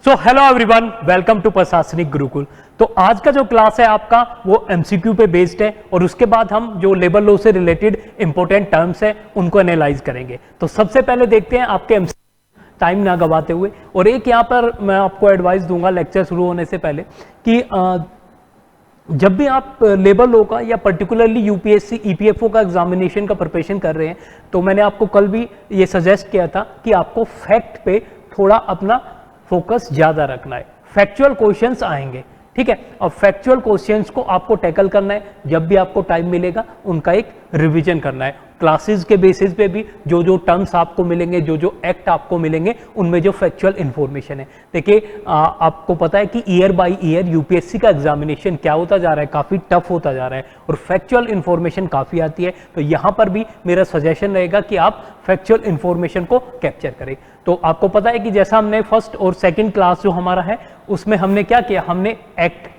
So hello everyone, welcome to Prashasnik Gurukul. तो आज का जो क्लास है आपका वो एमसीक्यू पे बेस्ड है और उसके बाद हम जो लेबर लॉ से रिलेटेड इंपॉर्टेंट टर्म्स है उनको एनालाइज करेंगे। तो सबसे पहले देखते हैं आपके टाइम ना गवाते हुए। और एक यहाँ पर मैं आपको एडवाइस दूंगा लेक्चर शुरू होने से पहले कि जब भी आप लेबर लॉ का या पर्टिकुलरली यूपीएससी ईपीएफओ का एग्जामिनेशन का प्रिपरेशन कर रहे हैं तो मैंने आपको कल भी ये सजेस्ट किया था कि आपको फैक्ट पे थोड़ा अपना फोकस ज्यादा रखना है। फैक्चुअल क्वेश्चंस आएंगे, ठीक है, और फैक्चुअल क्वेश्चंस को आपको टैकल करना है। जब भी आपको टाइम मिलेगा उनका एक रिवीजन करना है। क्लासेस के बेसिस पे भी जो जो टर्म्स आपको मिलेंगे, जो जो एक्ट आपको मिलेंगे, उनमें जो फैक्चुअल इंफॉर्मेशन है। देखिए आपको पता है कि ईयर बाय ईयर यूपीएससी का एग्जामिनेशन क्या होता जा रहा है, काफी टफ होता जा रहा है और फैक्चुअल इंफॉर्मेशन काफी आती है। तो यहां पर भी मेरा सजेशन रहेगा कि आप फैक्चुअल इंफॉर्मेशन को कैप्चर करें। तो आपको पता है कि जैसा हमने फर्स्ट और सेकंड क्लास जो हमारा है उसमें हमने क्या किया, हमने एक्ट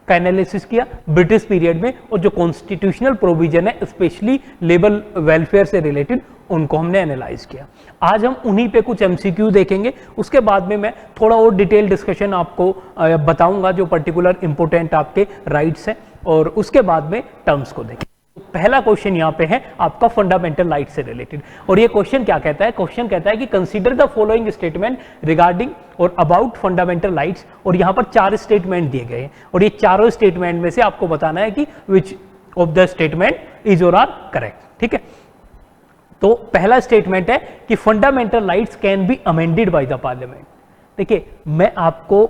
का एनालिसिस किया ब्रिटिश पीरियड में और जो कॉन्स्टिट्यूशनल प्रोविजन है स्पेशली लेबर वेलफेयर से रिलेटेड उनको हमने एनालाइज किया। आज हम उन्हीं पे कुछ एमसीक्यू देखेंगे, उसके बाद में मैं थोड़ा और डिटेल डिस्कशन आपको बताऊंगा जो पर्टिकुलर इंपोर्टेंट आपके राइट्स हैं और उसके बाद में टर्म्स को देखेंगे। पहला क्वेश्चन यहाँ पे है आपका फंडामेंटल राइट से रिलेटेड और ये क्वेश्चन क्या कहता है, क्वेश्चन कहता है कि consider the following statement regarding और अबाउट फंडामेंटल राइट्स। और यहाँ पर 4 स्टेटमेंट दिए गए हैं और ये चारों स्टेटमेंट में से आपको बताना है कि विच ऑफ द स्टेटमेंट इज और आर करेक्ट, ठीक है। तो पहला स्टेटमेंट है कि fundamental rights can be amended by the parliament. देखिए मैं आपको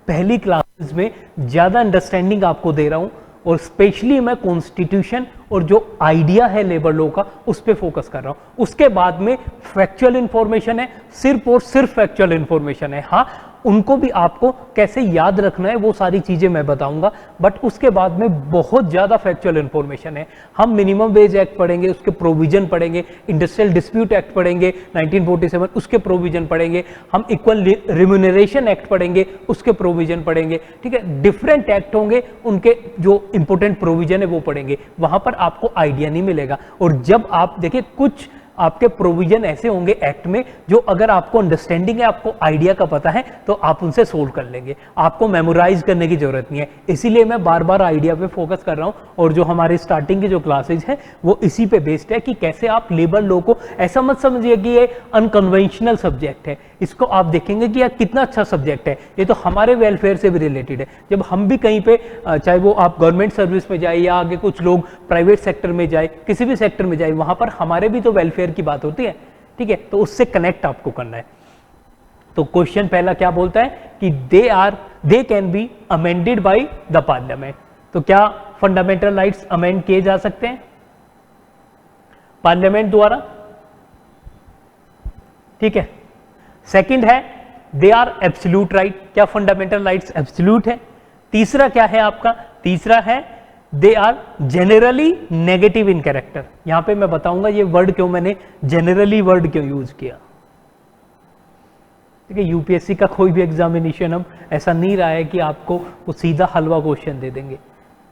पहली क्लासेस में ज्यादा अंडरस्टैंडिंग आपको दे रहा हूं और स्पेशली मैं कॉन्स्टिट्यूशन और जो आइडिया है लेबर लॉ का उस पर फोकस कर रहा हूं। उसके बाद में फैक्चुअल इंफॉर्मेशन है, सिर्फ और सिर्फ फैक्चुअल इंफॉर्मेशन है। हाँ, उनको भी आपको कैसे याद रखना है वो सारी चीजें मैं बताऊंगा, बट उसके बाद में बहुत ज्यादा फैक्चुअल इंफॉर्मेशन है। हम मिनिमम वेज एक्ट पढ़ेंगे, उसके प्रोविजन पढ़ेंगे, इंडस्ट्रियल डिस्प्यूट एक्ट पढ़ेंगे 1947 उसके प्रोविजन पढ़ेंगे, हम इक्वल रिम्यूनरेशन एक्ट पढ़ेंगे उसके प्रोविजन पढ़ेंगे, ठीक है। डिफरेंट एक्ट होंगे, उनके जो इंपॉर्टेंट प्रोविजन है वो पढ़ेंगे, वहां पर आपको आइडिया नहीं मिलेगा। और जब आप देखिए कुछ आपके प्रोविजन ऐसे होंगे एक्ट में जो अगर आपको अंडरस्टैंडिंग है, आपको आइडिया का पता है तो आप उनसे सोल्व कर लेंगे, आपको मेमोराइज करने की जरूरत नहीं है। इसीलिए मैं बार बार आइडिया पे फोकस कर रहा हूं और जो हमारी स्टार्टिंग की जो क्लासेज है वो इसी पे बेस्ड है कि कैसे आप लेबर लॉ को ऐसा मत समझिए कि ये अनकन्वेंशनल सब्जेक्ट है। इसको आप देखेंगे कि यार कितना अच्छा सब्जेक्ट है, ये तो हमारे वेलफेयर से भी रिलेटेड है। जब हम भी कहीं पे चाहे वो आप गवर्नमेंट सर्विस में जाए या आगे कुछ लोग प्राइवेट सेक्टर में जाए, किसी भी सेक्टर में जाए, वहां पर हमारे भी तो वेलफेयर की बात होती है, ठीक है। तो उससे कनेक्ट आपको करना है। तो क्वेश्चन पहला क्या बोलता है कि दे can be amended by the parliament. तो क्या फंडामेंटल राइट्स अमेंड किए जा सकते हैं पार्लियामेंट द्वारा, ठीक है। सेकंड है दे आर एब्सोल्यूट राइट। क्या फंडामेंटल राइट्स एब्सोल्यूट है। तीसरा क्या है आपका, तीसरा है they are generally negative in character. यहां पे मैं बताऊंगा ये वर्ड क्यों मैंने जेनरली वर्ड क्यों यूज किया, ठीक है। यूपीएससी का कोई भी एग्जामिनेशन हम ऐसा नहीं रहा है कि आपको वो सीधा हलवा क्वेश्चन दे देंगे,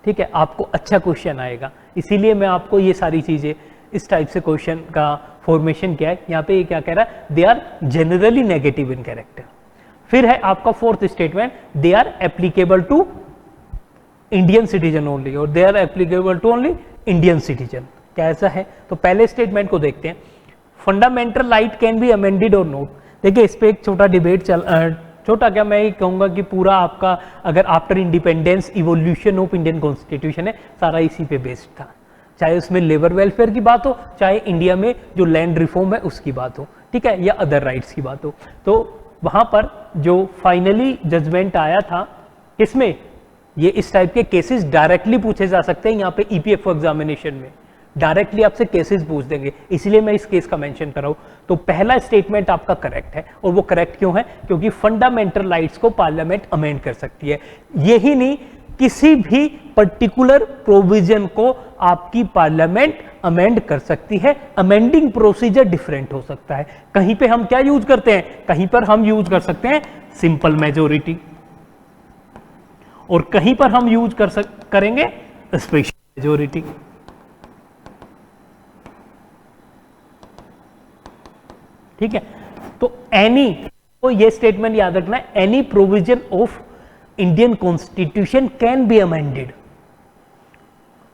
ठीक है। आपको अच्छा क्वेश्चन आएगा, इसीलिए मैं आपको ये सारी चीजें इस टाइप से क्वेश्चन का फॉर्मेशन क्या है। यहां पे ये क्या कह रहा है, they are generally negative in character. फिर है आपका fourth statement, they are applicable to Indian citizen only और they are applicable to only Indian citizen. क्या ऐसा है। तो पहले स्टेटमेंट को देखते हैं, fundamental right can be amended और नॉट। देखिए इस पे एक छोटा डिबेट छोटा क्या मैं ये कहूंगा कि पूरा आपका अगर after independence evolution of Indian constitution है सारा इसी पे बेस्ड था, चाहे उसमें लेबर वेलफेयर की बात हो, चाहे इंडिया में जो लैंड रिफॉर्म है उसकी बात हो, ठीक है, या अदर राइट्स की बात हो। तो वहां पर जो फाइनली जजमेंट आया था इसमें ये इस टाइप के केसेस डायरेक्टली पूछे जा सकते हैं। यहाँ पे ईपीएफओ एग्जामिनेशन में डायरेक्टली आपसे केसेस पूछ देंगे, इसलिए मैं इस केस का मेंशन कर रहा हूं। तो पहला स्टेटमेंट आपका करेक्ट है और वो करेक्ट क्यों है, क्योंकि फंडामेंटल राइट्स को पार्लियामेंट अमेंड कर सकती है। यही नहीं, किसी भी पर्टिकुलर प्रोविजन को आपकी पार्लियामेंट अमेंड कर सकती है। अमेंडिंग प्रोसीजर डिफरेंट हो सकता है। कहीं पे हम क्या यूज करते हैं, कहीं पर हम यूज कर सकते हैं सिंपल मेजोरिटी और कहीं पर हम यूज करेंगे स्पेशल मेजोरिटी, ठीक है। तो एनी तो ये स्टेटमेंट याद रखना, any provision of Indian constitution can be amended.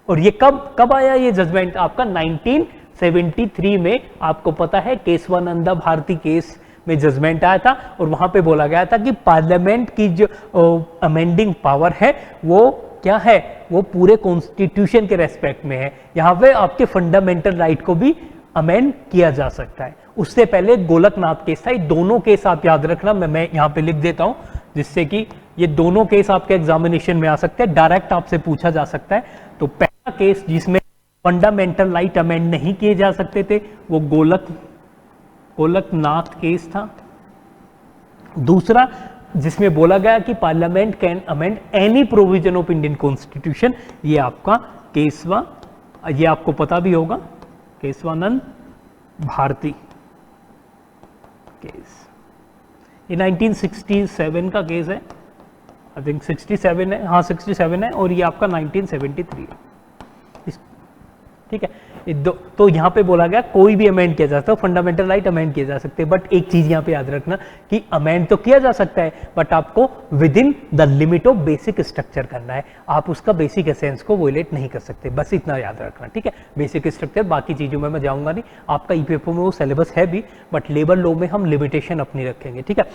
और ये कब आया ये जजमेंट आपका 1973 में, आपको पता है केशवानंदा भारती केस में जजमेंट आया था और वहां पे बोला गया था कि पार्लियामेंट की जो अमेंडिंग पावर है वो क्या है, वो पूरे कॉन्स्टिट्यूशन के रेस्पेक्ट में है। यहां पे आपके फंडामेंटल राइट को भी अमेंड किया जा सकता है। उससे पहले गोलकनाथ केस था। ये दोनों केस आप याद रखना, मैं यहां पे लिख देता हूं जिससे कि ये दोनों केस आपके एग्जामिनेशन में आ सकते हैं, डायरेक्ट आपसे पूछा जा सकता है। तो पहला केस जिसमें फंडामेंटल राइट अमेंड नहीं किए जा सकते थे वो गोलकनाथ केस था। दूसरा जिसमें बोला गया कि parliament can amend any provision of Indian constitution, ये आपका ये आपको पता भी होगा, केशवानंद भारती केस। ये 1967 का केस है, आई थिंक 67 है, हाँ 67 है, और ये आपका 1973 है। ठीक है, तो यहां पे बोला गया कोई भी अमेंड किया जा सकता है, फंडामेंटल राइट अमेंड किए जा सकते हैं। बट एक चीज यहां पे याद रखना कि अमेंड तो किया जा सकता है बट आपको with in the limit of basic structure करना है, आप उसका बेसिक एसेंस को वोलेट नहीं कर सकते, बस इतना याद रखना। ठीक है, बेसिक स्ट्रक्चर, बाकी चीजों में मैं जाऊंगा नहीं, आपका ईपीएफओ में वो सिलेबस है भी, बट लेबर लॉ में हम लिमिटेशन अपनी रखेंगे। ठीक है,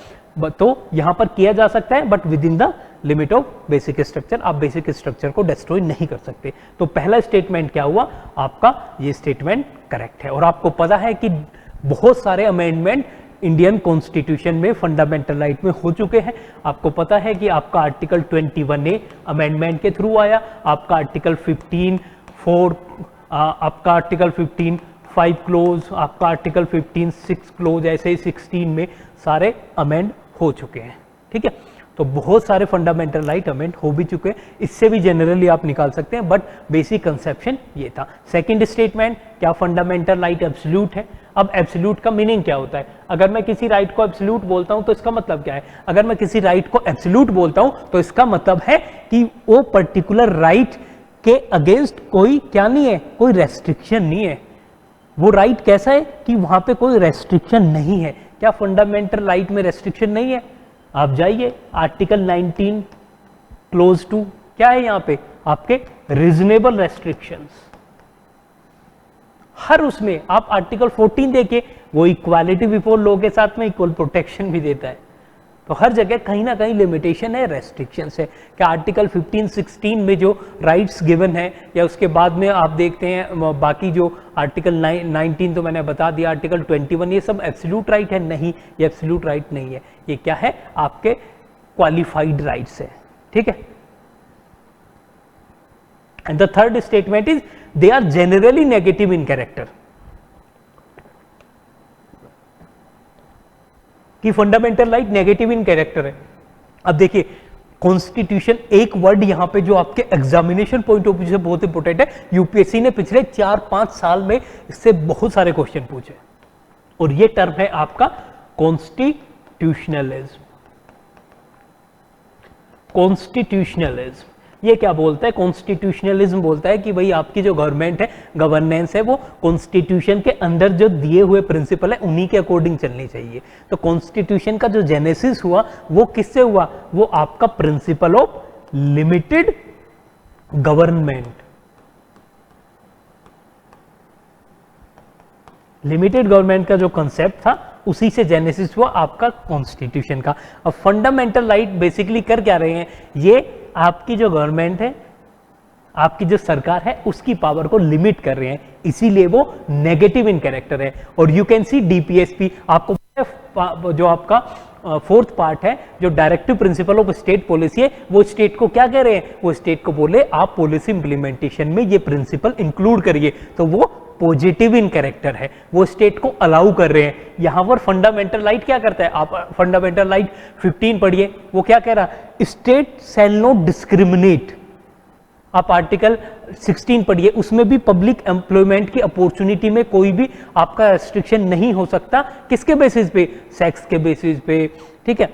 तो यहां पर किया जा सकता है but with in the limit of basic structure, आप बेसिक स्ट्रक्चर को डिस्ट्रॉय नहीं कर सकते। तो पहला स्टेटमेंट क्या हुआ आपका, ये स्टेटमेंट करेक्ट है। और आपको पता है कि बहुत सारे अमेंडमेंट इंडियन कॉन्स्टिट्यूशन में फंडामेंटल राइट में हो चुके हैं। आपको पता है कि आपका आर्टिकल 21A अमेंडमेंट के थ्रू आया, आपका आर्टिकल 15(4), आपका आर्टिकल 15(5) क्लोज, आपका आर्टिकल 15(6) क्लोज, ऐसे ही 16 में सारे अमेंड हो चुके हैं। ठीक है, तो बहुत सारे फंडामेंटल राइट अमेंड हो भी चुके हैं, इससे भी जनरली आप निकाल सकते हैं, बट बेसिक कंसेप्शन ये था। सेकंड स्टेटमेंट, क्या फंडामेंटल राइट एब्सोल्यूट है? अब एब्सोल्यूट का मीनिंग क्या होता है? अगर मैं किसी राइट को एब्सोल्यूट बोलता हूं तो इसका मतलब क्या है? अगर मैं किसी राइट को एब्सोल्यूट बोलता हूं तो इसका मतलब है कि वो पर्टिकुलर राइट के अगेंस्ट कोई क्या नहीं है, कोई रेस्ट्रिक्शन नहीं है। वो राइट कैसा है कि वहां पे कोई रेस्ट्रिक्शन नहीं है। क्या फंडामेंटल राइट में रेस्ट्रिक्शन नहीं है? आप जाइए आर्टिकल 19 क्लोज 2, क्या है यहां पे आपके रीजनेबल रेस्ट्रिक्शंस। हर उसमें आप आर्टिकल 14 देखिए, वो इक्वालिटी बिफोर लॉ के साथ में इक्वल प्रोटेक्शन भी देता है। तो हर जगह कहीं ना कहीं लिमिटेशन है, रेस्ट्रिक्शंस है। क्या आर्टिकल 15-16 में जो राइट्स गिवन है, या उसके बाद में आप देखते हैं बाकी जो आर्टिकल 19 तो मैंने बता दिया, आर्टिकल 21, ये सब एब्सोल्यूट राइट है? नहीं, ये एब्सोल्यूट राइट नहीं है, ये क्या है आपके क्वालिफाइड राइट्स है। ठीक है, and the third statement is they are generally negative in character, कि fundamental right negative in character है। अब देखिए कॉन्स्टिट्यूशन, एक वर्ड यहां पे जो आपके एग्जामिनेशन पॉइंट ऑफ व्यू से बहुत इंपॉर्टेंट है, यूपीएससी ने पिछले 4-5 साल में इससे बहुत सारे क्वेश्चन पूछे, और ये टर्म है आपका कॉन्स्टिट्यूशनलिज्म। कॉन्स्टिट्यूशनलिज्म ये क्या बोलता है? कॉन्स्टिट्यूशनलिज्म बोलता है कि भाई आपकी जो गवर्नमेंट है, गवर्नेंस है, वो कॉन्स्टिट्यूशन के अंदर जो दिए हुए प्रिंसिपल है उन्हीं के अकॉर्डिंग चलनी चाहिए। तो कॉन्स्टिट्यूशन का जो जेनेसिस हुआ वो किससे हुआ? वो आपका principle of limited government, limited government का जो कंसेप्ट था उसी से जेनेसिस हुआ आपका कॉन्स्टिट्यूशन का। अब फंडामेंटल राइट बेसिकली कर क्या रहे हैं? ये आपकी जो गवर्नमेंट है, आपकी जो सरकार है, उसकी पावर को लिमिट कर रहे हैं, इसीलिए वो नेगेटिव इन कैरेक्टर है। और यू कैन सी डीपीएसपी, आपको जो आपका 4th पार्ट है, जो directive principle of state policy है, वो स्टेट को क्या कह रहे हैं? वो स्टेट को बोले आप पॉलिसी इंप्लीमेंटेशन में ये प्रिंसिपल इंक्लूड करिए, तो वो पॉजिटिव इन कैरेक्टर है, वो स्टेट को अलाउ कर रहे हैं। यहां पर फंडामेंटल राइट क्या करता है? आप फंडामेंटल राइट 15 पढ़िए, वो क्या कह रहा है? State shall not discriminate. आप आर्टिकल 16 पढ़िए, उसमें भी पब्लिक एम्प्लॉयमेंट की अपॉर्चुनिटी में कोई भी आपका रेस्ट्रिक्शन नहीं हो सकता। किसके बेसिस पे? सेक्स के बेसिस पे, ठीक है,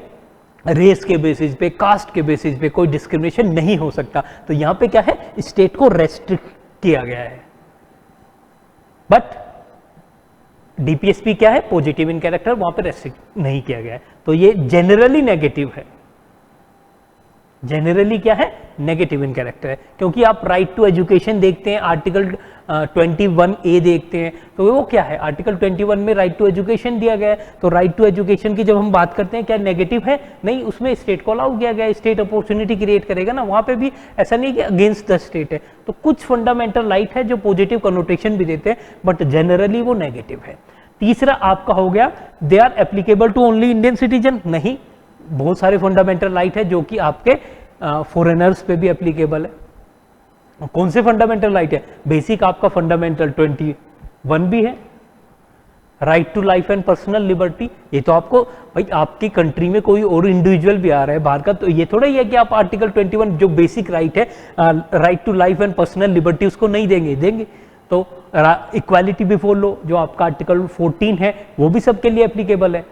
रेस के बेसिस पे, कास्ट के बेसिस पे कोई डिस्क्रिमिनेशन नहीं हो सकता। तो यहां पे क्या है? स्टेट को रेस्ट्रिक्ट किया गया है। बट डीपीएसपी क्या है, पॉजिटिव इन कैरेक्टर, वहां पे रेस्ट्रिक्ट नहीं किया गया है, तो ये जनरली नेगेटिव है, जनरली क्या है, नेगेटिव इन कैरेक्टर है। क्योंकि आप राइट टू एजुकेशन देखते हैं, आर्टिकल 21A देखते हैं, तो वो क्या है, आर्टिकल 21 में राइट टू एजुकेशन दिया गया है, तो राइट टू एजुकेशन की जब हम बात करते हैं क्या नेगेटिव है, नहीं, उसमें स्टेट को अलाउ किया गया है, स्टेट अपॉर्चुनिटी क्रिएट करेगा ना, वहां पे भी ऐसा नहीं कि अगेंस्ट द स्टेट है। तो कुछ फंडामेंटल राइट है जो पॉजिटिव कनोटेशन भी देते हैं, बट जनरली वो नेगेटिव है। तीसरा आपका हो गया they are applicable to only Indian citizen, नहीं, बहुत सारे फंडामेंटल राइट है जो कि आपके फॉरेनर्स पे भी एप्लीकेबल है। कौन से फंडामेंटल राइट है, बेसिक आपका फंडामेंटल 21 भी है, right to life and personal liberty, ये तो आपको भाई आपकी कंट्री में कोई और इंडिविजुअल भी आ रहा है बाहर का, तो ये थोड़ा ही है कि आप आर्टिकल 21 जो बेसिक राइट है, right to life and personal liberty, उसको नहीं देंगे। तो इक्वालिटी बिफोर लॉ जो आपका आर्टिकल 14 है, वो भी सबके लिए एप्लीकेबल है,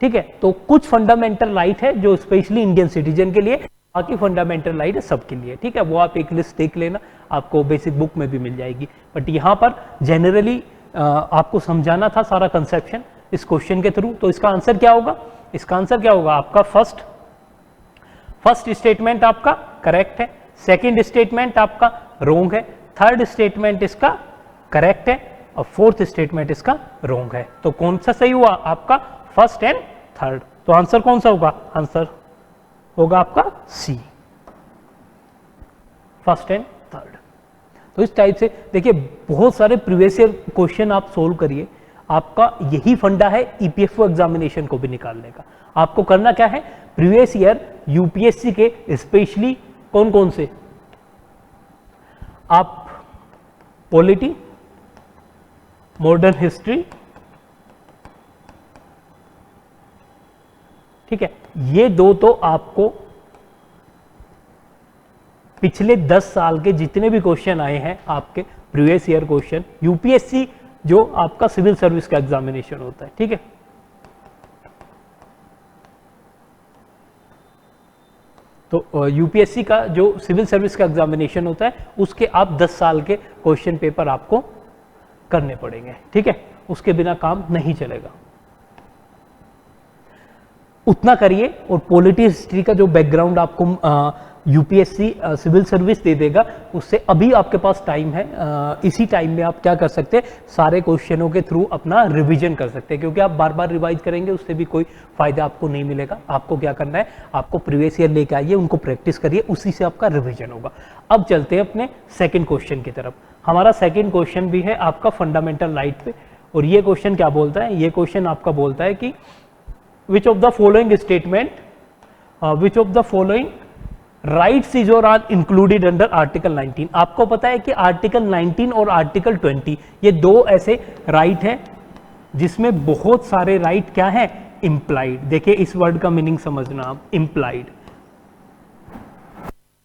ठीक है। तो कुछ फंडामेंटल राइट है जो स्पेशली इंडियन सिटीजन के लिए, बाकी फंडामेंटल राइट है सबके लिए, ठीक है। वो आप एक लिस्ट देख लेना, आपको बेसिक बुक में भी मिल जाएगी, बट यहाँ पर जनरली आपको समझाना था सारा कंसेप्शन इस क्वेश्चन के थ्रू। तो इसका आंसर क्या होगा, इसका आंसर क्या होगा आपका, फर्स्ट स्टेटमेंट आपका करेक्ट है, सेकंड स्टेटमेंट आपका रॉन्ग है, थर्ड स्टेटमेंट इसका करेक्ट है, और फोर्थ स्टेटमेंट इसका रॉन्ग है। तो कौन सा सही हुआ आपका, फर्स्ट एंड थर्ड। तो आंसर कौन सा होगा, आंसर होगा आपका सी, फर्स्ट एंड थर्ड। तो इस टाइप से देखिए बहुत सारे प्रीवियस ईयर क्वेश्चन आप सोल्व करिए, आपका यही फंडा है ईपीएफओ एग्जामिनेशन को भी निकालने का। आपको करना क्या है, प्रीवियस ईयर यूपीएससी के स्पेशली कौन कौन से, आप पॉलिटी, मॉडर्न हिस्ट्री, ठीक है, ये दो तो आपको पिछले 10 साल के जितने भी क्वेश्चन आए हैं आपके प्रीवियस ईयर क्वेश्चन, यूपीएससी जो आपका सिविल सर्विस का एग्जामिनेशन होता है, ठीक है। तो यूपीएससी का जो सिविल सर्विस का एग्जामिनेशन होता है उसके आप 10 साल के क्वेश्चन पेपर आपको करने पड़ेंगे, ठीक है, उसके बिना काम नहीं चलेगा। उतना करिए, और पॉलिटी हिस्ट्री का जो बैकग्राउंड आपको यूपीएससी सिविल सर्विस दे देगा, उससे अभी आपके पास टाइम है, इसी टाइम में आप क्या कर सकते हैं, सारे क्वेश्चनों के थ्रू अपना रिवीजन कर सकते हैं, क्योंकि आप बार बार रिवाइज करेंगे उससे भी कोई फायदा आपको नहीं मिलेगा। आपको क्या करना है, आपको प्रीवियस ईयर लेके आइए, उनको प्रैक्टिस करिए, उसी से आपका रिविजन होगा। अब चलते हैं अपने सेकेंड क्वेश्चन की तरफ। हमारा सेकेंड क्वेश्चन भी है आपका फंडामेंटल राइट पे, और ये क्वेश्चन क्या बोलता है, ये क्वेश्चन आपका बोलता है कि which of the following statement, which of the following rights is or are included under article 19। आपको पता है कि आर्टिकल 19 और आर्टिकल 20 ये दो ऐसे राइट हैं जिसमें बहुत सारे राइट क्या है, इम्प्लाइड। देखिए इस वर्ड का मीनिंग समझना आप, इम्प्लाइड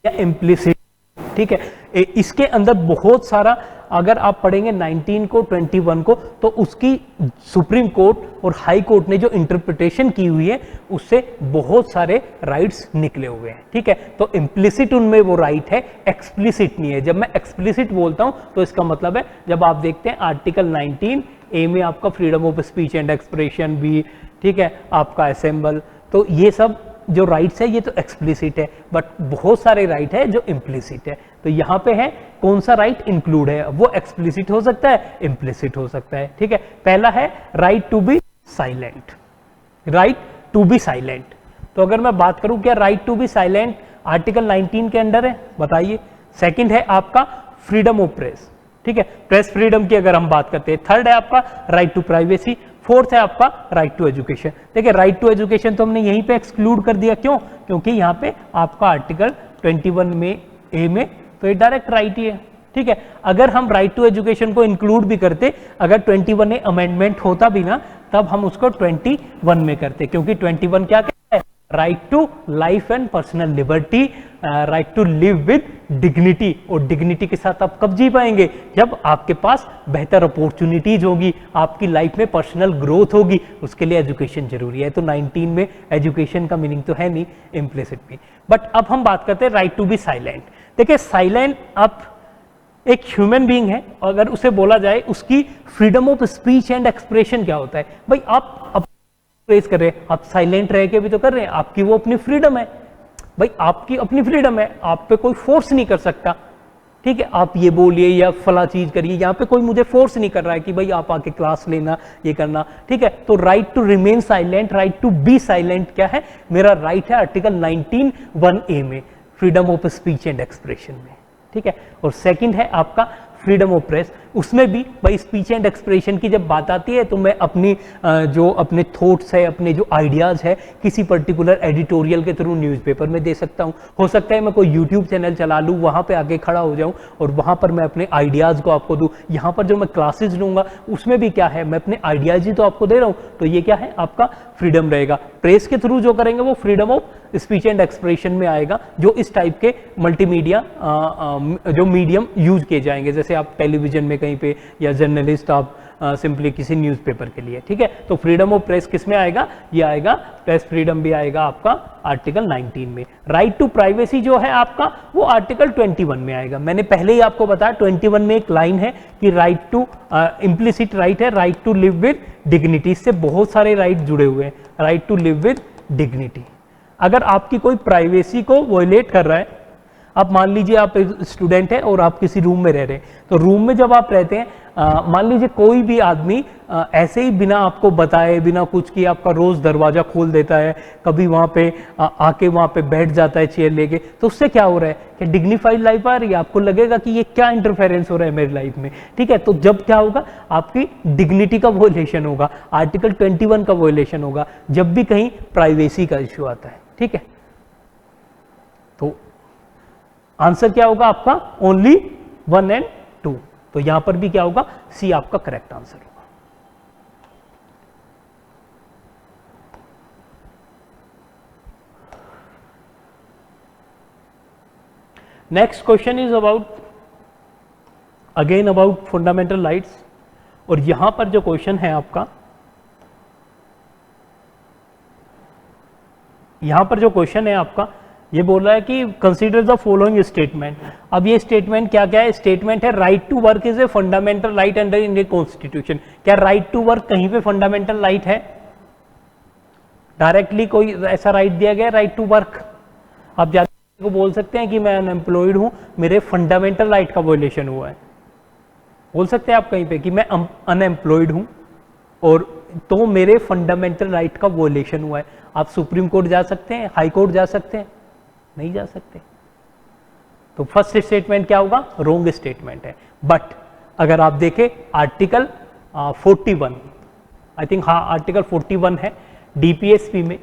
या इम्प्लिसिट, ठीक है। इसके अंदर बहुत सारा, अगर आप पढ़ेंगे 19 को 21 को, तो उसकी सुप्रीम कोर्ट और हाई कोर्ट ने जो इंटरप्रिटेशन की हुई है उससे बहुत सारे राइट्स निकले हुए हैं, ठीक है। तो इम्प्लिसिट उनमें वो राइट है, एक्सप्लिसिट नहीं है। जब मैं एक्सप्लिसिट बोलता हूं तो इसका मतलब है, जब आप देखते हैं आर्टिकल 19A में आपका freedom of speech and expression भी, ठीक है, आपका असेंबल, तो ये सब जो राइट्स है ये तो एक्सप्लिसिट है, बट बहुत सारे राइट है जो इम्प्लिसिट है। तो यहाँ पे है कौन सा राइट इंक्लूड है, वो एक्सप्लिसिट हो सकता है, इम्प्लिसिट हो सकता है, ठीक है। पहला है right to be silent, right to be silent. तो अगर मैं बात करूं क्या right to be silent article 19 के अंडर है, बताइए। सेकंड है आपका फ्रीडम ऑफ प्रेस, ठीक है, प्रेस फ्रीडम की अगर हम बात करते हैं। थर्ड है आपका राइट टू प्राइवेसी। फोर्थ है आपका राइट टू एजुकेशन। देखिए राइट टू एजुकेशन तो हमने यहीं पे एक्सक्लूड कर दिया, क्यों, क्योंकि यहाँ पे आपका आर्टिकल 21 में ए में तो ये डायरेक्ट राइट ही है, ठीक है। अगर हम राइट टू एजुकेशन को इंक्लूड भी करते, अगर 21A अमेंडमेंट होता भी ना, तब हम उसको 21 में करते, क्योंकि 21 क्या कहता है, right to life and personal liberty, right to live with dignity. और डिग्निटी के साथ आप कब जी पाएंगे, जब आपके पास बेहतर अपॉर्चुनिटीज होगी, आपकी लाइफ में पर्सनल ग्रोथ होगी, उसके लिए एजुकेशन जरूरी है। तो 19 में एजुकेशन का मीनिंग तो है नहीं, इम्प्लिसिट भी। बट अब हम बात करते हैं राइट टू बी साइलेंट। देखिए साइलेंट, आप एक ह्यूमन बीइंग है, अगर उसे बोला जाए उसकी freedom of speech and expression क्या होता है, भाई आप एक्सप्रेस कर रहे हैं, आप साइलेंट रह के भी तो कर रहे हैं, आपकी वो अपनी फ्रीडम है, भाई आपकी अपनी फ्रीडम है, आप पे कोई फोर्स नहीं कर सकता, ठीक है, आप ये बोलिए या फला चीज करिए, यहाँ पे कोई मुझे फोर्स नहीं कर रहा है कि भाई आप आके क्लास लेना, ये करना, ठीक है। तो right to remain silent, right to be silent क्या है, मेरा राइट है आर्टिकल 19(1)(a) में, freedom of speech and expression में, ठीक है। और सेकंड है आपका फ्रीडम ऑफ प्रेस, उसमें भी भाई स्पीच एंड एक्सप्रेशन की जब बात आती है तो मैं अपनी जो अपने थॉट्स है, अपने जो आइडियाज है, किसी पर्टिकुलर एडिटोरियल के थ्रू न्यूज़पेपर में दे सकता हूं, हो सकता है मैं कोई यूट्यूब चैनल चला लूं, वहां पे आके खड़ा हो जाऊं और वहां पर मैं अपने आइडियाज को आपको दूं। यहां पर जो मैं क्लासेस लूंगा उसमें भी क्या है, मैं अपने आइडियाज ही तो आपको दे रहा हूं, तो ये क्या है आपका फ्रीडम रहेगा। प्रेस के थ्रू जो करेंगे वो freedom of speech and expression में आएगा, जो इस टाइप के मल्टीमीडिया जो मीडियम यूज किए जाएंगे, जैसे आप टेलीविजन में कहीं पे, या जर्नलिस्ट आप सिंपली किसी न्यूज़पेपर के लिए, ठीक है। तो फ्रीडम ऑफ प्रेस किस में आएगा, ये आएगा, प्रेस फ्रीडम भी आएगा आपका आर्टिकल 19 में। राइट टू प्राइवेसी जो है आपका वो आर्टिकल 21 में आएगा। मैंने पहले ही आपको बताया 21 में एक लाइन है कि राइट टू इम्प्लिसिट राइट है, right to live with dignity, इससे बहुत सारे राइट जुड़े हुए हैं, right to live with dignity. अगर आपकी कोई प्राइवेसी को वॉयलेट कर रहा है, आप मान लीजिए आप एक स्टूडेंट है और आप किसी रूम में रह रहे हैं, तो रूम में जब आप रहते हैं, मान लीजिए कोई भी आदमी ऐसे ही बिना आपको बताए, बिना कुछ किए आपका रोज दरवाजा खोल देता है, कभी वहां पे आके वहां पे बैठ जाता है चेयर लेके, तो उससे क्या हो रहा है कि डिग्निफाइड लाइफ आ रही है, आपको लगेगा कि ये क्या इंटरफेरेंस हो रहा है मेरी लाइफ में, ठीक है। तो जब क्या होगा, आपकी डिग्निटी का वॉयलेशन होगा, आर्टिकल 21 का वॉयलेशन होगा, जब भी कहीं प्राइवेसी का इश्यू आता है, ठीक है। तो आंसर क्या होगा आपका, ओनली 1 और 2, तो यहां पर भी क्या होगा, सी आपका करेक्ट आंसर होगा। Next question is about again about fundamental rights, और यहां पर जो क्वेश्चन है आपका, यहां पर जो क्वेश्चन है आपका, ये बोल रहा है कि कंसीडर द फॉलोइंग स्टेटमेंट। अब ये स्टेटमेंट क्या क्या है, स्टेटमेंट है right to work is a fundamental right under Indian constitution. क्या राइट टू वर्क कहीं पे फंडामेंटल राइट है, डायरेक्टली कोई ऐसा राइट दिया गया राइट टू वर्क? आप जाके को बोल सकते हैं कि मैं अनएम्प्लॉयड हूं, मेरे फंडामेंटल राइट का वॉयलेशन हुआ है, बोल सकते हैं आप कहीं पे कि मैं अनएम्प्लॉयड हूं और तो मेरे फंडामेंटल राइट का वॉयलेशन हुआ है। आप सुप्रीम कोर्ट जा सकते हैं, हाई कोर्ट जा सकते हैं, नहीं जा सकते। तो फर्स्ट स्टेटमेंट क्या होगा, रोंग स्टेटमेंट है। बट अगर आप देखें आर्टिकल 41, आई थिंक हाँ आर्टिकल 41 है डीपीएसपी में,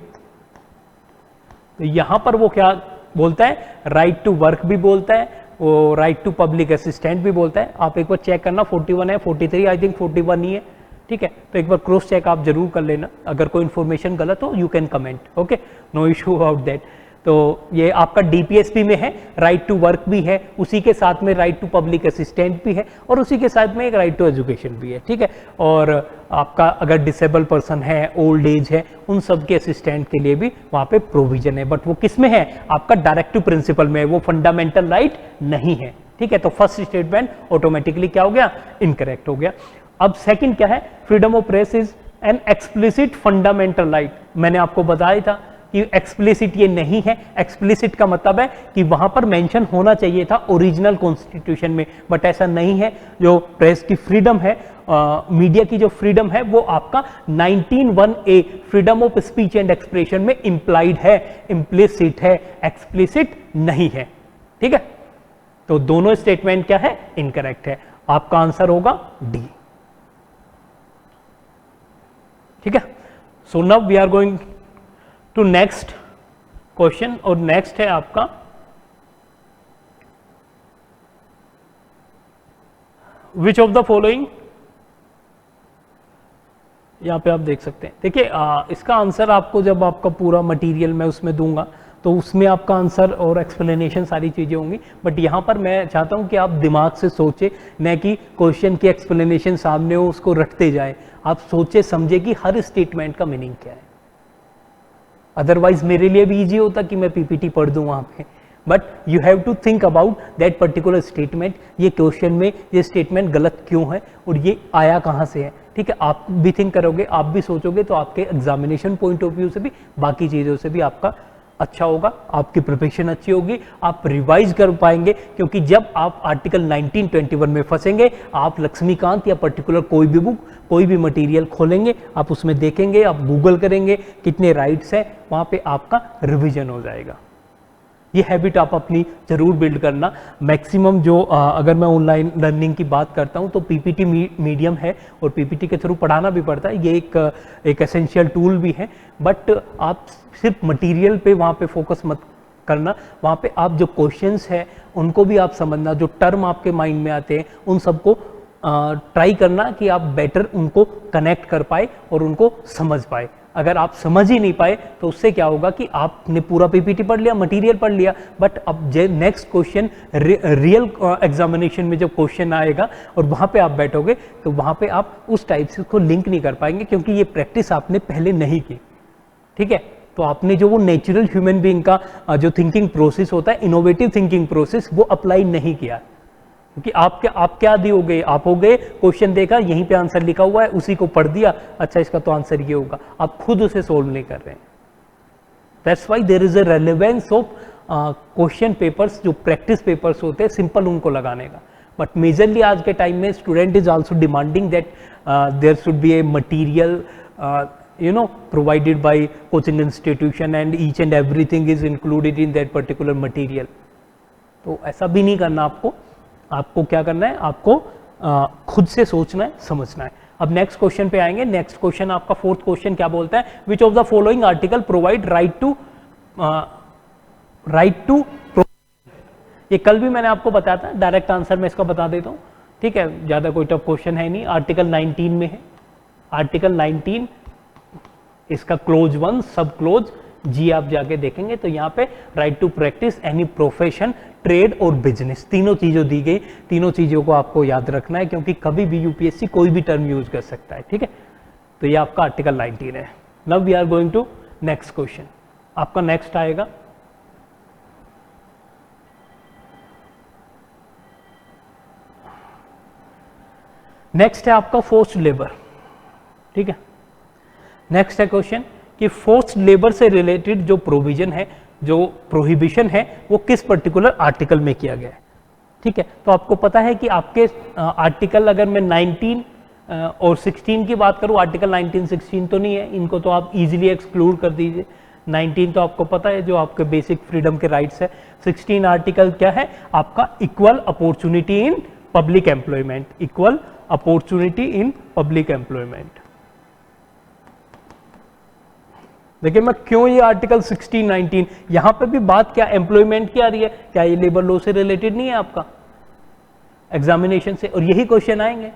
तो यहां पर वो क्या बोलता है, राइट टू वर्क भी बोलता है, वो राइट टू पब्लिक असिस्टेंट भी बोलता है। आप एक बार चेक करना, 41 है, 43 आई थिंक 41 ही है, ठीक है। तो एक बार क्रॉस चेक आप जरूर कर लेना, अगर कोई इन्फॉर्मेशन गलत हो you can comment, okay, no issue about that. तो ये आपका डीपीएसपी में है, राइट टू वर्क भी है, उसी के साथ में राइट टू पब्लिक असिस्टेंट भी है, और उसी के साथ में एक राइट टू एजुकेशन भी है, ठीक है। और आपका अगर डिसेबल पर्सन है, ओल्ड एज है, उन सब के असिस्टेंट के लिए भी वहां पे प्रोविजन है, बट वो किस में है, आपका डायरेक्टिव प्रिंसिपल में, वो फंडामेंटल राइट नहीं है, ठीक है। तो फर्स्ट स्टेटमेंट ऑटोमेटिकली क्या हो गया, इनकरेक्ट हो गया। अब सेकंड क्या है, freedom of press is an explicit fundamental right. मैंने आपको बताया था कि एक्सप्लिसिट ये नहीं है, एक्सप्लिसिट का मतलब है कि वहां पर मेंशन होना चाहिए था ओरिजिनल कॉन्स्टिट्यूशन में, बट ऐसा नहीं है। जो प्रेस की फ्रीडम है, मीडिया की जो फ्रीडम है, वो आपका 19(1)(a freedom of speech and expression में इंप्लाइड है, इम्प्लिसिट है, एक्सप्लिसिट नहीं है, ठीक है। तो दोनों स्टेटमेंट क्या है, इनकरेक्ट है। आपका आंसर होगा डी, ठीक है। So now we are going to next question, और नेक्स्ट है आपका विच ऑफ द फॉलोइंग, यहां पे आप देख सकते हैं, देखिए इसका आंसर आपको जब आपका पूरा मटेरियल मैं उसमें दूंगा तो उसमें आपका आंसर और एक्सप्लेनेशन सारी चीजें होंगी, बट यहां पर मैं चाहता हूं कि आप दिमाग से सोचे, न कि क्वेश्चन की एक्सप्लेनेशन सामने हो उसको रटते जाए। आप सोचे समझे कि हर स्टेटमेंट का मीनिंग क्या है, अदरवाइज मेरे लिए भी इजी होता कि मैं पीपीटी पढ़ दूं वहां पे, but you have to think about that particular statement, ये क्वेश्चन में ये स्टेटमेंट गलत क्यों है और ये आया कहाँ से है। ठीक है, आप भी थिंक करोगे, आप भी सोचोगे, तो आपके एग्जामिनेशन पॉइंट ऑफ व्यू से भी, बाकी चीज़ों से भी आपका अच्छा होगा, आपकी प्रिपरेशन अच्छी होगी, आप रिवाइज कर पाएंगे। क्योंकि जब आप आर्टिकल 1921 में फंसेंगे, आप लक्ष्मीकांत या पर्टिकुलर कोई भी बुक, कोई भी मटेरियल खोलेंगे, आप उसमें देखेंगे, आप गूगल करेंगे कितने राइट्स हैं, वहाँ पे आपका रिवीजन हो जाएगा। ये हैबिट आप अपनी जरूर बिल्ड करना। मैक्सिमम जो अगर मैं ऑनलाइन लर्निंग की बात करता हूँ तो पीपीटी मीडियम है और पीपीटी के थ्रू पढ़ाना भी पड़ता है, ये एक एसेंशियल टूल भी है। बट आप सिर्फ मटेरियल पे वहाँ पे फोकस मत करना, वहाँ पे आप जो क्वेश्चंस है उनको भी आप समझना, जो टर्म आपके माइंड में आते हैं उन सबको ट्राई करना कि आप बेटर उनको कनेक्ट कर पाए और उनको समझ पाए। अगर आप समझ ही नहीं पाए तो उससे क्या होगा कि आपने पूरा पीपीटी पढ़ लिया, मटेरियल पढ़ लिया, बट अब नेक्स्ट क्वेश्चन रियल एग्जामिनेशन में जब क्वेश्चन आएगा और वहाँ पे आप बैठोगे तो वहाँ पे आप उस टाइप से उसको लिंक नहीं कर पाएंगे, क्योंकि ये प्रैक्टिस आपने पहले नहीं की। ठीक है, तो आपने जो वो नेचुरल ह्यूमन बीइंग का जो थिंकिंग प्रोसेस होता है, इनोवेटिव थिंकिंग प्रोसेस, वो अप्लाई नहीं किया। क्योंकि आप क्या दी हो गए, आप हो गए क्वेश्चन देखा, यहीं पे आंसर लिखा हुआ है, उसी को पढ़ दिया, अच्छा इसका तो आंसर ये होगा, आप खुद उसे सोल्व नहीं कर रहे हैं। That's why there is a relevance of question papers, जो प्रैक्टिस पेपर्स होते हैं, सिंपल उनको लगाने का। बट मेजरली आज के टाइम में student is also demanding that there should be a material provided by coaching institution and each and everything is included in that particular material। तो ऐसा भी नहीं करना आपको क्या करना है, आपको खुद से सोचना है, समझना है। अब नेक्स्ट क्वेश्चन पे आएंगे। नेक्स्ट क्वेश्चन आपका फोर्थ क्वेश्चन क्या बोलता है, which of the following article provide right to ये कल भी मैंने आपको बताया था, डायरेक्ट आंसर मैं इसका बता देता हूँ। ठीक है, ज्यादा कोई टफ क्वेश्चन है नहीं, आर्टिकल 19 में है। आर्टिकल 19 इसका क्लोज 1 सब क्लोज जी आप जाके देखेंगे तो यहाँ पे right to practice any profession, trade और बिजनेस, तीनों चीजों दी गई। तीनों चीजों को आपको याद रखना है, क्योंकि कभी भी यूपीएससी कोई भी टर्म यूज कर सकता है। ठीक है, तो ये आपका आर्टिकल 19 है। Now we are going to next question. आपका नेक्स्ट आएगा नेक्स्ट है आपका फोर्स्ड लेबर। ठीक है, नेक्स्ट है क्वेश्चन कि फोर्स्ड लेबर से रिलेटेड जो प्रोविजन है, जो प्रोहिबिशन है, वो किस पर्टिकुलर आर्टिकल में किया गया है। ठीक है, तो आपको पता है कि आपके आर्टिकल, अगर मैं 19 और 16 की बात करूं, आर्टिकल 19, 16 तो नहीं है, इनको तो आप इजीली एक्सक्लूड कर दीजिए। 19 तो आपको पता है जो आपके बेसिक फ्रीडम के राइट्स है। 16 आर्टिकल क्या है आपका, equal opportunity in public employment, equal opportunity in public employment. देखिए मैं क्यों ये आर्टिकल 16, 19, यहां पे भी बात क्या एम्प्लॉयमेंट की आ रही है, क्या ये लेबर लॉ से रिलेटेड नहीं है आपका एग्जामिनेशन से, और यही क्वेश्चन आएंगे।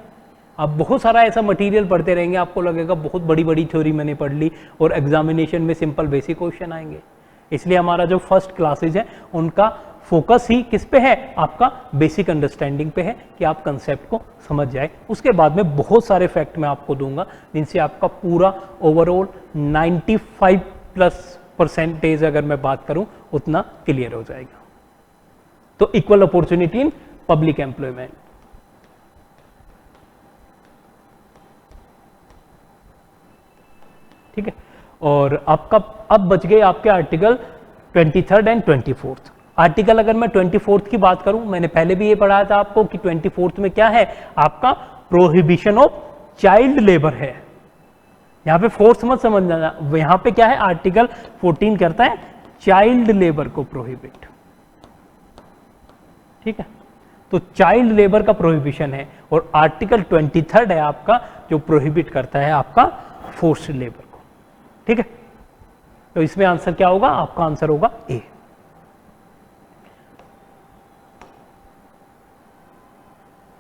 आप बहुत सारा ऐसा मटेरियल पढ़ते रहेंगे, आपको लगेगा बहुत बड़ी बड़ी थ्योरी मैंने पढ़ ली, और एग्जामिनेशन में सिंपल बेसिक क्वेश्चन आएंगे। इसलिए हमारा जो फर्स्ट क्लासेज है उनका फोकस ही किस पे है, आपका बेसिक अंडरस्टैंडिंग पे है, कि आप कंसेप्ट को समझ जाए। उसके बाद में बहुत सारे फैक्ट मैं आपको दूंगा जिनसे आपका पूरा ओवरऑल 95+% अगर मैं बात करूं उतना क्लियर हो जाएगा। तो equal opportunity in public employment. ठीक है, और आपका अब बच गए आपके आर्टिकल 23 एंड 24। आर्टिकल अगर मैं 24 की बात करूं, मैंने पहले भी ये पढ़ाया था आपको कि 24 में क्या है आपका, प्रोहिबिशन ऑफ चाइल्ड लेबर है। यहां पे फोर्स मत समझना, यहां पे क्या है, आर्टिकल 14 करता है चाइल्ड लेबर को प्रोहिबिट। ठीक है, तो चाइल्ड लेबर का प्रोहिबिशन है, और आर्टिकल 23 है आपका जो प्रोहिबिट करता है आपका फोर्स्ड लेबर को। ठीक है, तो इसमें आंसर क्या होगा, आपका आंसर होगा ए।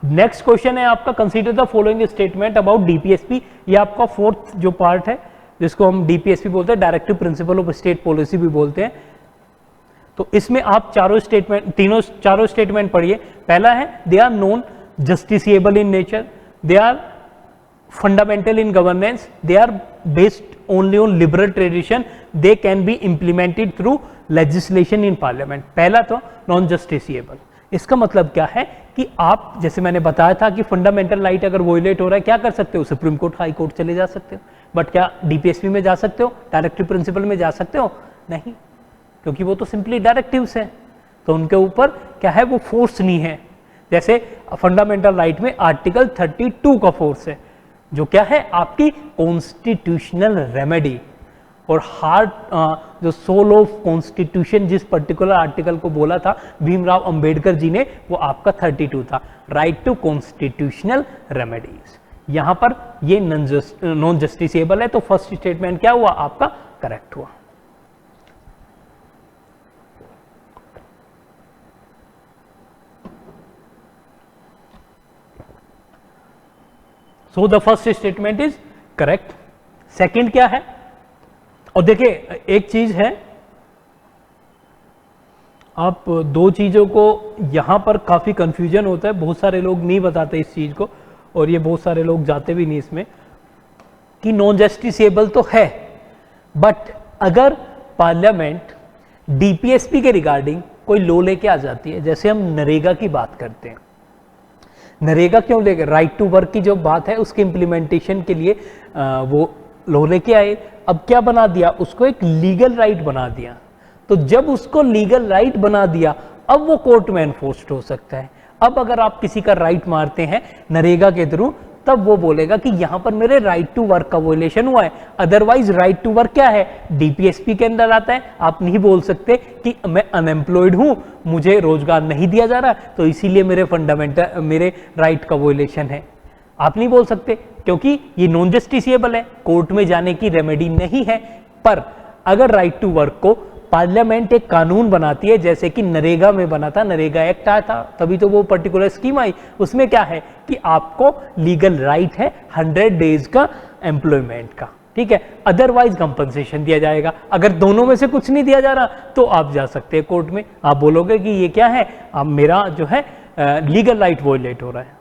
नेक्स्ट क्वेश्चन है आपका, consider the following statement about DPSP. ये आपका फोर्थ जो पार्ट है जिसको हम डीपीएसपी बोलते हैं, directive principle of state policy भी बोलते हैं। तो इसमें आप चारों स्टेटमेंट पढ़िए। पहला है they are non justiciable in nature, they are fundamental in governance, they are based only on liberal tradition, they can be implemented through legislation in parliament. पहला तो नॉन जस्टिसिएबल, इसका मतलब क्या है कि आप, जैसे मैंने बताया था कि फंडामेंटल राइट अगर वोलेट हो रहा है क्या कर सकते हो, सुप्रीम कोर्ट, हाई कोर्ट चले जा सकते हो। बट क्या डीपीएसपी में जा सकते हो, डायरेक्टिव प्रिंसिपल में जा सकते हो? नहीं, क्योंकि वो तो सिंपली डायरेक्टिव्स हैं, तो उनके ऊपर क्या है, वो फोर्स नहीं है। जैसे फंडामेंटल राइट में आर्टिकल 32 का फोर्स है, जो क्या है, आपकी कॉन्स्टिट्यूशनल रेमेडी। और हार्ट जो सोल ऑफ कॉन्स्टिट्यूशन जिस पर्टिकुलर आर्टिकल को बोला था भीमराव अंबेडकर जी ने, वो आपका 32 था, राइट टू कॉन्स्टिट्यूशनल रेमेडीज। यहां पर ये नॉन जस्टिसेबल है, तो फर्स्ट स्टेटमेंट क्या हुआ आपका, करेक्ट हुआ। So the first statement is correct. Second क्या है, और देखिए एक चीज है, आप दो चीजों को यहां पर काफी कंफ्यूजन होता है, बहुत सारे लोग नहीं बताते इस चीज को, और ये बहुत सारे लोग जाते भी नहीं इसमें, कि नॉन जस्टिसेबल तो है, बट अगर पार्लियामेंट डीपीएसपी के रिगार्डिंग कोई लॉ लेके आ जाती है, जैसे हम नरेगा की बात करते हैं, नरेगा क्यों लेके, राइट टू वर्क की जो बात है उसके इंप्लीमेंटेशन के लिए वो लॉ लेके आए। अब क्या बना दिया, उसको एक लीगल राइट बना दिया। तो जब उसको लीगल राइट बना दिया, अब वो कोर्ट में एनफोर्स्ड हो सकता है। अब अगर आप किसी का राइट मारते हैं नरेगा के थ्रू, तब वो बोलेगा कि यहां पर मेरे राइट टू वर्क का वोलेशन हुआ है। अदरवाइज राइट टू वर्क क्या है, डीपीएसपी के अंदर आता है। आप नहीं बोल सकते कि मैं अनएम्प्लॉयड हूं, मुझे रोजगार नहीं दिया जा रहा, तो इसीलिए मेरे फंडामेंटल, मेरे राइट का वोलेशन है। आप नहीं बोल सकते, क्योंकि ये नॉन जस्टिसिएबल है, कोर्ट में जाने की रेमेडी नहीं है। पर अगर राइट टू वर्क को पार्लियामेंट एक कानून बनाती है, जैसे कि नरेगा में बना था, नरेगा एक्ट आया था, तभी तो वो पर्टिकुलर स्कीम आई। उसमें क्या है कि आपको लीगल राइट है 100 डेज का एम्प्लॉयमेंट का, ठीक है, अदरवाइज कंपनसेशन दिया जाएगा। अगर दोनों में से कुछ नहीं दिया जा रहा, तो आप जा सकते हैं कोर्ट में, आप बोलोगे कि ये क्या है, अब मेरा जो है लीगल राइट वोलेट हो रहा है,